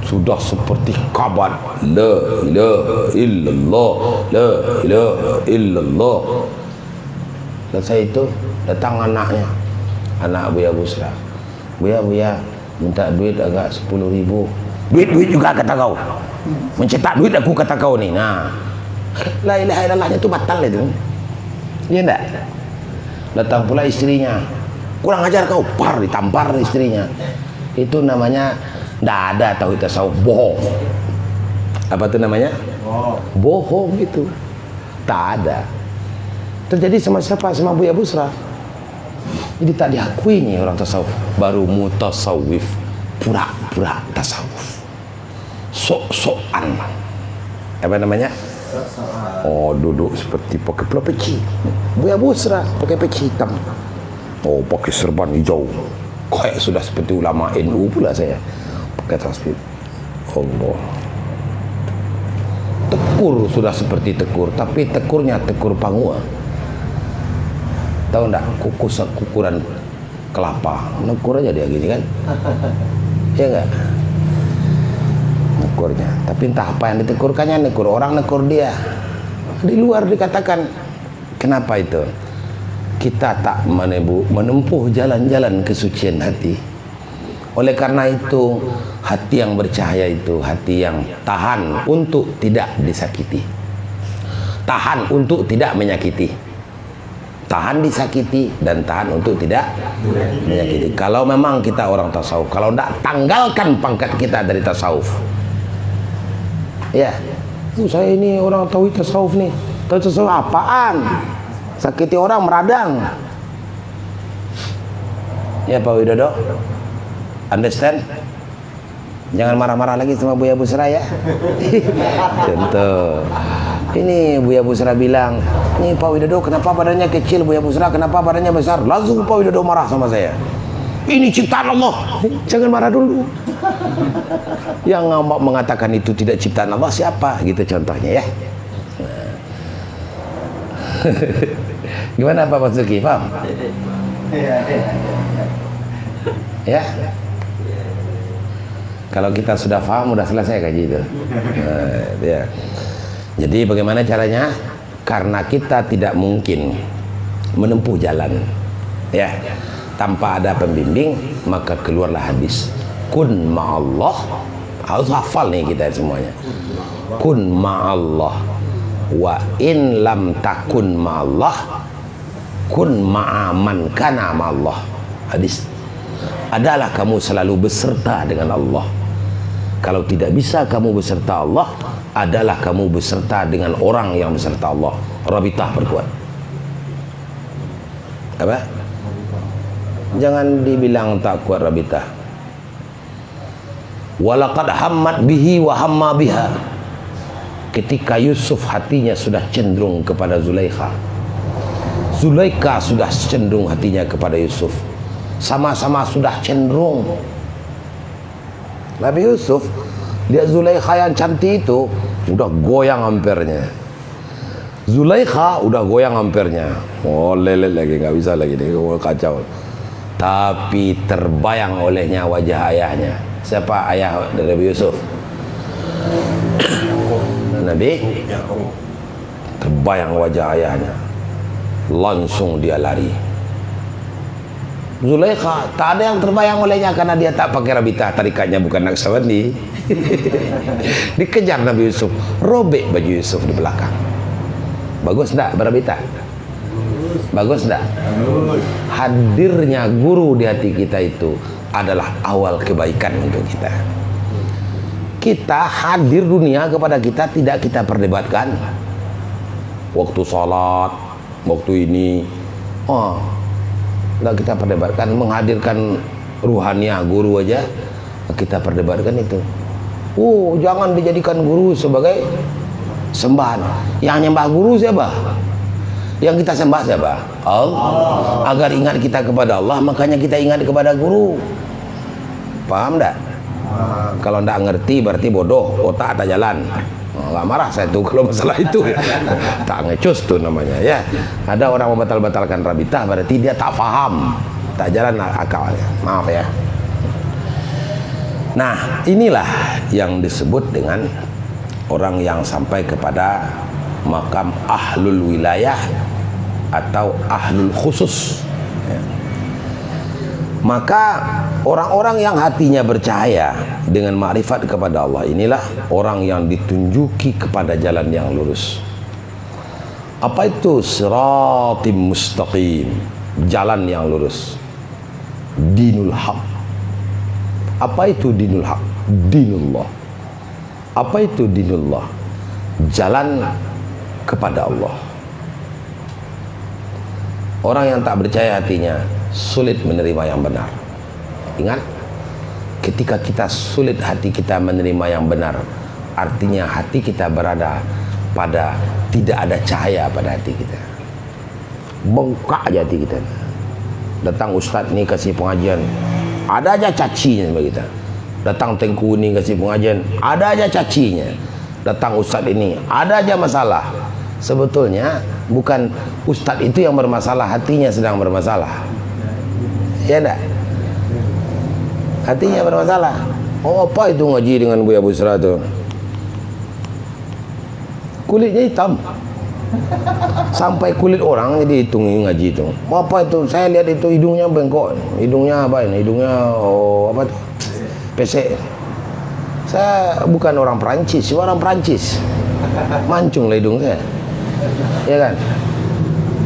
Sudah seperti kabar la ilaha illallah, la ilaha illallah. Selesai itu datang anaknya, anak Buya Busra. Buya minta duit agak 10.000. Duit juga kata kau. Mencetak duit aku kata kau ni. Nah, La ilaha illallahnya itu batal itu. Iya enggak? Datang pula istrinya, kurang ajar kau, par ditampar istrinya. Itu namanya enggak ada tauhid tasawuf, bohong. Apa itu namanya? Bohong itu. Tak ada. Terjadi sama siapa? Sama Buya Busra. Jadi tak diakui nih orang tasawuf. Baru mutasawif, pura-pura tasawuf, sok-sokan. Apa namanya? Oh, duduk seperti pakai peci. Buya Busra pakai peci hitam. Oh, pakai serban hijau. Kayak sudah seperti ulama NU pula saya. Pakai tasbih. Allah. Tekur sudah seperti tekur, tapi tekurnya tekur pangua. Tahu enggak? Kukuran kelapa. Nekur aja dia gini kan? Ya enggak? Nekurnya. Tapi entah apa yang ditekurkannya, nekur orang, nekur dia. Di luar dikatakan, kenapa itu? Kita tak menempuh jalan-jalan kesucian hati. Oleh karena itu, hati yang bercahaya itu hati yang tahan untuk tidak disakiti, tahan untuk tidak menyakiti, tahan disakiti dan tahan untuk tidak menyakiti. Kalau memang kita orang tasawuf, kalau tidak, tanggalkan pangkat kita dari tasawuf. Ya, saya ini orang tauhid tasawuf nih. Tauhid tasawuf apaan? Sakiti orang meradang. Ya Pak Widodo, understand? Jangan marah-marah lagi sama Buya Busra ya. Contoh, ini Buya Busra bilang, nih Pak Widodo kenapa badannya kecil, Buya Busra kenapa badannya besar? Langsung Pak Widodo marah sama saya. Ini ciptaan Allah. Jangan marah dulu. Yang mengatakan itu tidak ciptaan Allah siapa? Gitu contohnya ya. Gimana Pak Basuki, paham? Ya. Kalau kita sudah paham, sudah selesai kaji itu. Ya. Jadi bagaimana caranya? Karena kita tidak mungkin menempuh jalan, ya, tanpa ada pembimbing, maka keluarlah hadis. Kun ma'allah, harus hafal nih kita semuanya. Kun ma'allah, wa in lam takun ma'allah, kun ma'aman kana ma'allah. Hadis. Adalah kamu selalu beserta dengan Allah. Kalau tidak bisa kamu beserta Allah, adalah kamu beserta dengan orang yang beserta Allah. Rabitah berkuat. Apa? Jangan dibilang tak kuat rabitah. Walaqad hammat bihi wa hamma biha. Ketika Yusuf hatinya sudah cenderung kepada Zulaikha, Zulaikha sudah cenderung hatinya kepada Yusuf. Sama-sama sudah cenderung. Nabi Yusuf lihat Zulaikha yang cantik itu, udah goyang ampernya. Zulaikha udah goyang ampernya. Oh, lelet lagi, nggak bisa lagi nih, kacau. Tapi terbayang olehnya wajah ayahnya. Siapa ayah dari Nabi Yusuf? Nabi. Terbayang wajah ayahnya. Langsung dia lari. Zulaikha tak ada yang terbayang olehnya karena dia tak pakai rabitah, tarikatnya bukan Naqsabandi. Dikejar Nabi Yusuf, robek baju Yusuf di belakang. Bagus enggak berabitah? Bagus enggak? Hadirnya guru di hati kita itu adalah awal kebaikan untuk kita. Kita hadir dunia kepada kita tidak kita perdebatkan. Waktu sholat, waktu ini, nggak kita perdebatkan. Menghadirkan ruhania guru aja kita perdebatkan itu. Jangan dijadikan guru sebagai sembahan. Yang nyembah guru siapa? Yang kita sembah siapa? Allah. Agar ingat kita kepada Allah, makanya kita ingat kepada guru. Paham enggak? Kalau enggak ngerti berarti bodoh, otak tak jalan. Nggak marah saya tuh kalau masalah itu. Tak ngecus tuh namanya ya. Ada orang membatal-batalkan rabitah berarti dia tak paham, tak jalan akalnya. Maaf ya. Nah, inilah yang disebut dengan orang yang sampai kepada makam ahlul wilayah atau ahlul khusus ya. Maka orang-orang yang hatinya bercahaya dengan makrifat kepada Allah, inilah orang yang ditunjuki kepada jalan yang lurus. Apa itu siratim mustaqim? Jalan yang lurus. Dinul haq. Apa itu dinul haq? Dinullah. Apa itu dinullah? Jalan kepada Allah. Orang yang tak percaya hatinya sulit menerima yang benar. Ingat, ketika kita sulit hati kita menerima yang benar, artinya hati kita berada pada tidak ada cahaya pada hati kita. Bengkak aja hati kita. Datang ustaz ni kasih pengajian, ada aja cacinya bagi kita. Datang tengku ni kasih pengajian, ada aja cacinya. Datang ustaz ini, ada aja masalah. Sebetulnya bukan ustaz itu yang bermasalah, hatinya sedang bermasalah. Ya enggak? Hatinya bermasalah. Oh, apa itu ngaji dengan Buya Busra tu? Kulitnya hitam. Sampai kulit orang jadi hitung ngaji itu. Apa itu? Saya lihat itu hidungnya bengkok. Hidungnya apa ini? Hidungnya apa tuh? Pesek. Saya bukan orang Perancis, orang Perancis. Mancung lah hidung saya. Ya kan?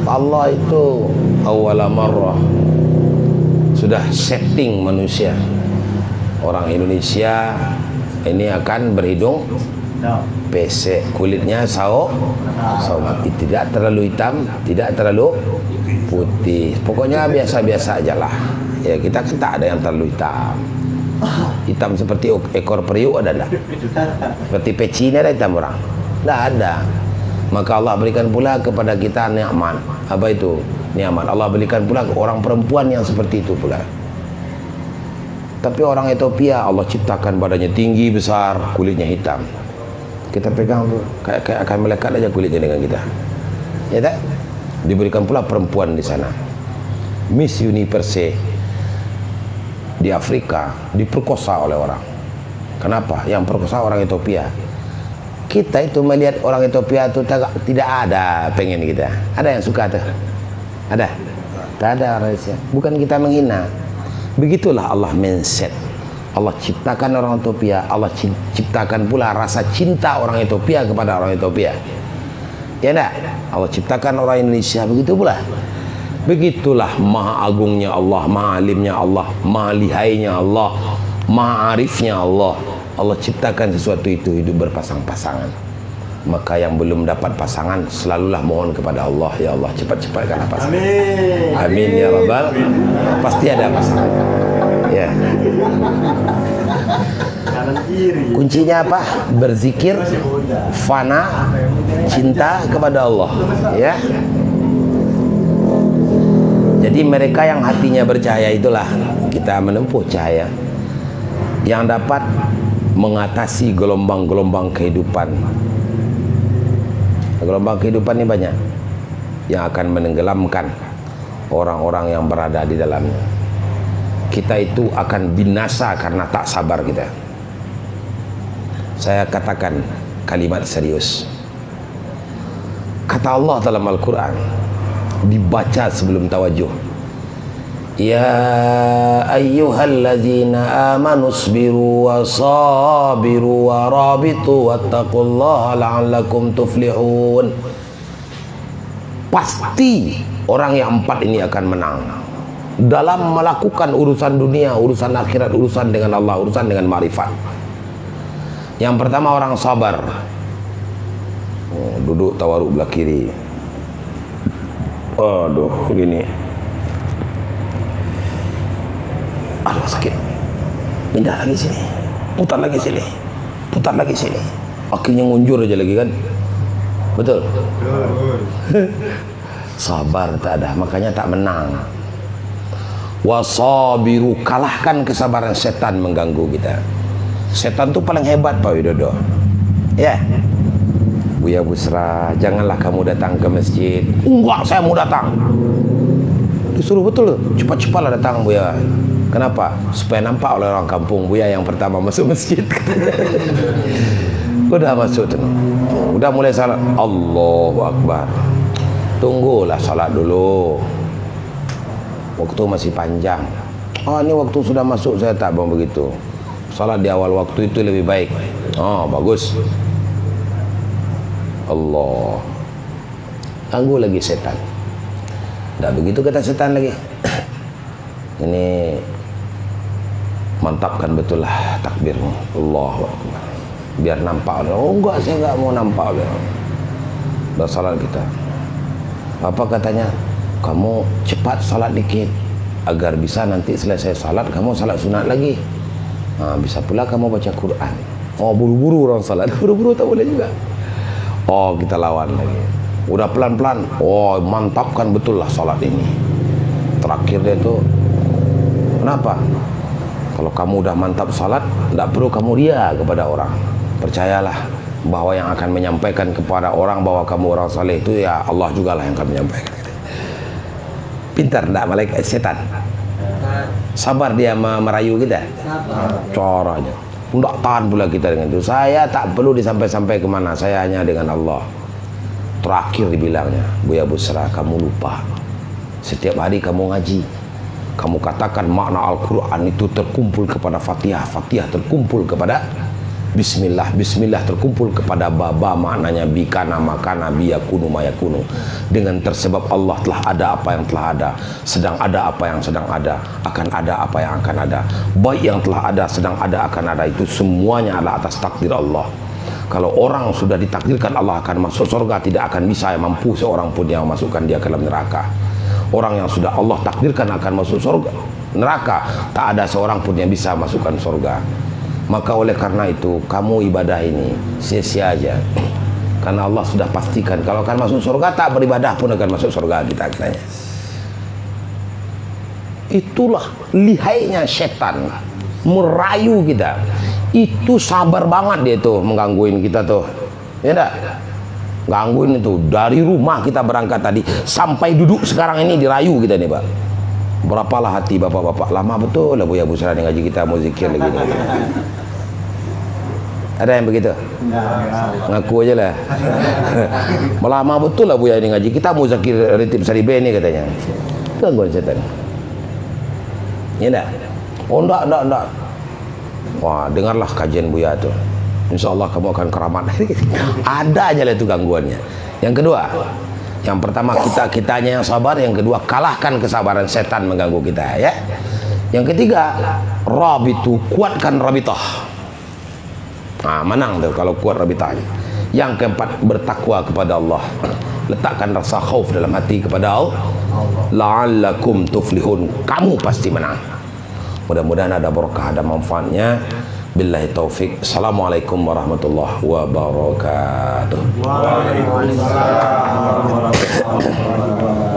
Allah itu awwala marrah sudah setting manusia. Orang Indonesia ini akan berhidung pesek, kulitnya tidak terlalu hitam, tidak terlalu putih. Pokoknya biasa-biasa aja lah. Ya, kita kan tak ada yang terlalu hitam. Hitam seperti ekor periuk ada tak? Seperti peci ini ada hitam orang? Tak ada. Maka Allah berikan pula kepada kita nikmat. Apa itu? Nikmat. Allah berikan pula ke orang perempuan yang seperti itu pula. Tapi orang Ethiopia Allah ciptakan badannya tinggi besar, kulitnya hitam. Kita pegang tu kayak akan melekat aja kulitnya dengan kita. Ya tak? Diberikan pula perempuan di sana. Miss Universe di Afrika diperkosa oleh orang. Kenapa? Yang perkosa orang Ethiopia. Kita itu melihat orang Ethiopia itu tidak ada pengen kita. Ada yang suka tuh? Ada? Tak ada orang Indonesia. Bukan kita menghina. Begitulah Allah mindset. Allah ciptakan orang Ethiopia, Allah ciptakan pula rasa cinta orang Ethiopia kepada orang Ethiopia. Ya enggak? Allah ciptakan orang Indonesia begitu pula. Begitulah maha agungnya Allah, maha alimnya Allah, maha lihainya Allah, maha arifnya Allah. Allah ciptakan sesuatu itu hidup berpasang-pasangan. Maka yang belum dapat pasangan selalulah mohon kepada Allah, ya Allah cepat-cepatkan pasangan. Amin. Amin ya rabbal. Pasti ada pasangan. Ya. Kuncinya apa? Berzikir, fana, cinta kepada Allah. Ya. Jadi mereka yang hatinya bercahaya itulah kita menempuh cahaya yang dapat mengatasi gelombang-gelombang kehidupan. Gelombang kehidupan ini banyak yang akan menenggelamkan orang-orang yang berada di dalamnya. Kita itu akan binasa karena tak sabar kita. Saya katakan kalimat serius. Kata Allah dalam Al-Quran, dibaca sebelum tawajuh. Ya ayyuhallazina amanu sabiru wa sabiru wa rabitu wattaqullaha la'allakum tuflihun. Pasti orang yang empat ini akan menang dalam melakukan urusan dunia, urusan akhirat, urusan dengan Allah, urusan dengan ma'rifat. Yang pertama orang sabar. Duduk tawaruk belah kiri. Aduh, gini. Aduh, sakit. Pindah lagi sini. Putar lagi sini. Putar lagi sini. Akhirnya ngunjur aja lagi kan. Betul? Sabar tak ada, makanya tak menang. Wasabiru, kalahkan kesabaran setan mengganggu kita. Setan tu paling hebat Pak Widodo. Ya. Buya Busra, janganlah kamu datang ke masjid. Enggak, saya mau datang. Disuruh betul, cepat-cepatlah datang Buya. Kenapa? Supaya nampak oleh orang kampung Buya yang pertama masuk masjid. Udah masuk tuh. Udah mulai salat. Allahu Akbar. Tunggulah salat dulu. Waktu masih panjang. Oh, ini waktu sudah masuk, saya tak mau begitu. Salat di awal waktu itu lebih baik. Oh, bagus. Allah. ganggu lagi setan. Tidak begitu kata setan lagi. Ini mantapkan betul lah takbirmu, Allahu Akbar, biar nampak. Oh enggak, saya enggak mau nampak. Bersalat kita. Apa katanya? Kamu cepat salat dikit, agar bisa nanti selesai salat kamu salat sunat lagi. Bisa pula kamu baca Quran. Oh, buru-buru orang salat. Buru-buru tak boleh juga. Oh, kita lawan lagi. Udah pelan-pelan. Oh, mantapkan betul lah salat ini. Terakhir dia tuh, kenapa? Kalau kamu udah mantap salat, tidak perlu kamu ria kepada orang. Percayalah bahwa yang akan menyampaikan kepada orang bahwa kamu orang saleh itu ya Allah juga lah yang akan menyampaikan. Pintar tidak malaikat setan? Sabar dia merayu kita. Caranya. Tidak tahan pula kita dengan itu. Saya tak perlu disampai-sampai kemana. Saya hanya dengan Allah. Terakhir dibilangnya, Buya Busra, kamu lupa. Setiap hari kamu ngaji, kamu katakan makna Al-Quran itu terkumpul kepada Fatihah, Fatihah terkumpul kepada Bismillah, Bismillah terkumpul kepada Baba, maknanya bikana makana biyakunu mayakunu. Dengan tersebab Allah telah ada apa yang telah ada, sedang ada apa yang sedang ada, akan ada apa yang akan ada. Baik yang telah ada, sedang ada, akan ada, itu semuanya adalah atas takdir Allah. Kalau orang sudah ditakdirkan Allah akan masuk surga, tidak akan bisa mampu seorang pun yang masukkan dia ke dalam neraka. Orang yang sudah Allah takdirkan akan masuk surga, neraka, tak ada seorang pun yang bisa masukkan surga. Maka oleh karena itu kamu ibadah ini sia-sia aja, karena Allah sudah pastikan kalau akan masuk surga, tak beribadah pun akan masuk surga kita katanya. Itulah lihainya setan merayu kita. Itu sabar banget dia tuh menggangguin kita tuh, ya enggak? Gangguin itu dari rumah kita berangkat tadi sampai duduk sekarang ini dirayu kita nih, Pak. Berapalah hati bapak-bapak, lama betul lah Buya Busra nih ngaji kita, mau zikir lagi nih. Ada yang begitu? Ngaku aja lah. Lama betul lah Buya ini ngaji kita, mau zikir ritib saribe nih katanya. Gangguan setan. Ya enggak? Oh enggak. Wah, dengarlah kajian Buya tuh. Insya Allah kamu akan keramat. Ada aja lah itu gangguannya. Yang kedua, yang pertama kitanya yang sabar, yang kedua kalahkan kesabaran setan mengganggu kita ya. Yang ketiga, rabitu, kuatkan rabitah. Menang tuh kalau kuat rabitahnya. Yang keempat, bertakwa kepada Allah. Letakkan rasa khauf dalam hati kepada Allah. La'allakum tuflihun, kamu pasti menang. Mudah-mudahan ada berkah, ada manfaatnya. Billahi taufik. Assalamualaikum warahmatullahi wabarakatuh. Waalaikumsalam warahmatullahi wabarakatuh.